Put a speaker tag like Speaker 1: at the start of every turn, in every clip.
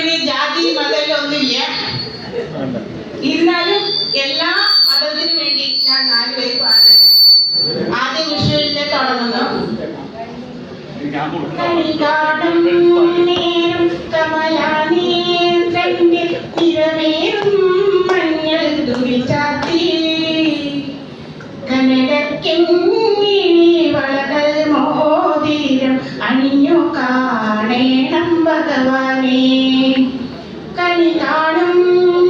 Speaker 1: പിന്നെ ജാതി മതമൊന്നുമില്ല. ഇരുന്നാലും എല്ലാ മതത്തിനും വേണ്ടി ഞാൻ 4 പേര് പാടുന്നത്. ആദ്യം വിഷുവിന്റെ തുടങ്ങുന്നു. കണികാടും നേരും കമലാനേത്രന്റെ നിറമേറും മഞ്ഞൾ തുടിച്ചാത്തി കനകക്കിങ്ങി വളകൾ മോതിരം അണിഞ്ഞു കാണേണം ഭഗവാനെ. കണികാടും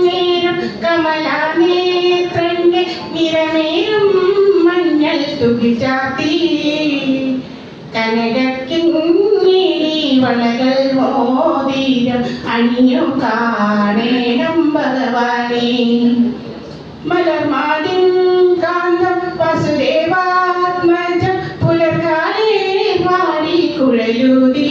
Speaker 1: നേരും കമലാനേത്രന്റെ നിറമേറും മഞ്ഞൾ തുടിച്ചാത്തി കനകക്കിങ്ങി വളകൾ മോതിരം അണിഞ്ഞു കാണേണം ഭഗവാനെ. മലർമാതിൻ കാന്തം വസുദേവാത്മജം പുലർക്കാലേ പാടി കുഴലൂതി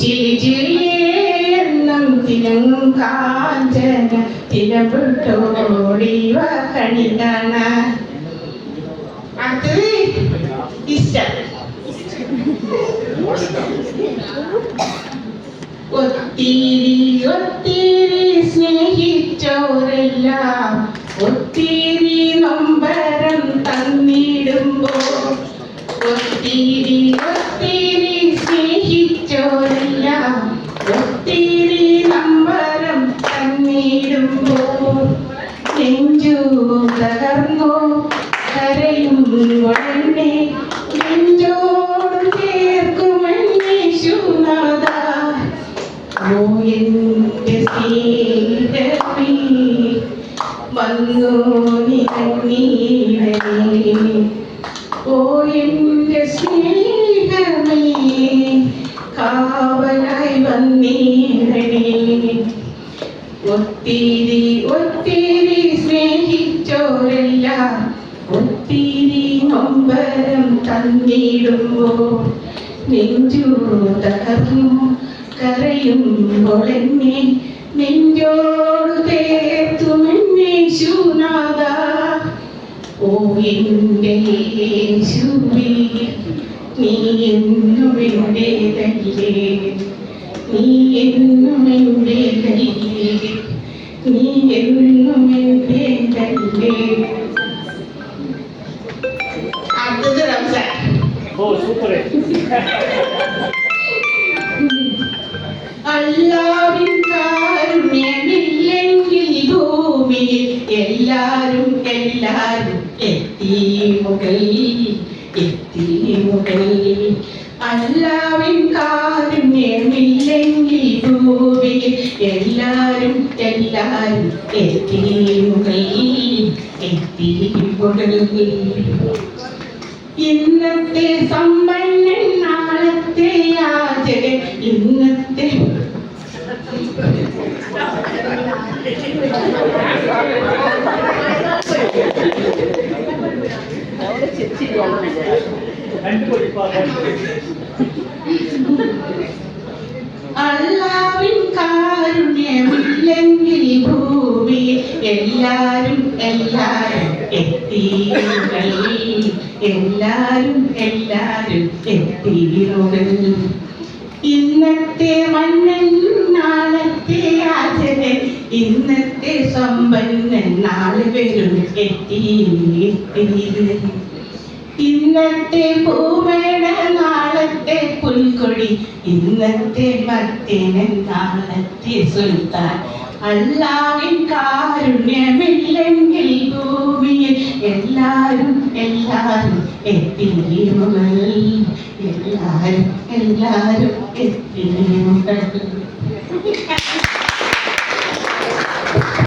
Speaker 1: ചിലി ചിലിയെന്നും തിലങ്ങും കാഞ്ചന തിലപുട്ടോടിവ കണി കാണാൻ. അടുത്തത് ഇഷ്ടം. ഒത്തിരി ഒത്തിരി സ്നേഹിച്ചോരെല്ലാം ഒത്തിരി നൊമ്പരം തന്നിടുമ്പോൾ ഒത്തിരി ഒത്തിരി സ്നേഹിച്ചോരെല്ലാം ഒത്തിരി നൊമ്പരം തന്നിടുമ്പോൾ നെഞ്ചു തകർന്നോ കരയും ഉടനെ നെഞ്ചോട് ചേർക്കുമെന്നേശുനാഥ. ഓ എന്റെ സ്നേഹമേ വന്നു നിറഞ്ഞിടണേ. ഓ എന്റെ സ്നേഹമേ കാവലായി വന്നിടണേ. ഒത്തിരി ഒത്തിരി സ്നേഹിച്ചോരെല്ലാം ഒത്തിരി നൊമ്പരം തന്നിടുമ്പോൾ നെഞ്ചു തകർന്നു കരയുമ്പോൾ എന്നെ നെഞ്ചോട് ചേർത്തുമെന്നേശുനാഥ. ഓ എന്റെ യേശുവേ നീ എന്നും എന്റേതല്ലേ, നീ എന്നും എന്റേതല്ലേ, നീ എന്നും എന്റേതല്ലേ. അടുത്തത് റംസാൻ. അല്ലാവിൻ കാരുണ്യമില്ലെങ്കിൽ ഭൂമിയിൽ എല്ലാരും എല്ലാരും എത്തി മുകളിൽ, എത്തി മുകളിൽ. അല്ലാവിൻ കാരുണ്യമില്ലെങ്കിൽ ഭൂമിയിൽ എല്ലാരും എല്ലാരും എത്തി മുകളിൽ, എത്തി മുകളിൽ. ഇന്നത്തെ സമ്പന്നൻ നാളത്തെ യാചകൻ, ഇന്നത്തെ അല്ലാവിൻ കാരുണ്യമില്ലെങ്കിൽ ഭൂമിയിൽ എല്ലാരും എല്ലാരും എത്തി മുകളിൽ, എല്ലാരും എല്ലാരും എത്തി മുകളിൽ. ഇന്നത്തെ മന്നൻ നാളത്തെ യാചകൻ, ഇന്നത്തെ സമ്പന്നൻ നാളെ വരും എത്തി എത്തി. ഇന്നത്തെ പൂവേട നാളത്തെ പുൽക്കൊടി, ഇന്നത്തെ ഭക്തനൻ നാളത്തെ സുൽത്താൻ. അല്ലാവിൻ കാരുണ്യമില്ലെങ്കിൽ ഭൂമിയിൽ എല്ലാരും എല്ലാരും എത്തി മുകളിൽ, എല്ലാരും എല്ലാരും എത്തി മുകളിൽ.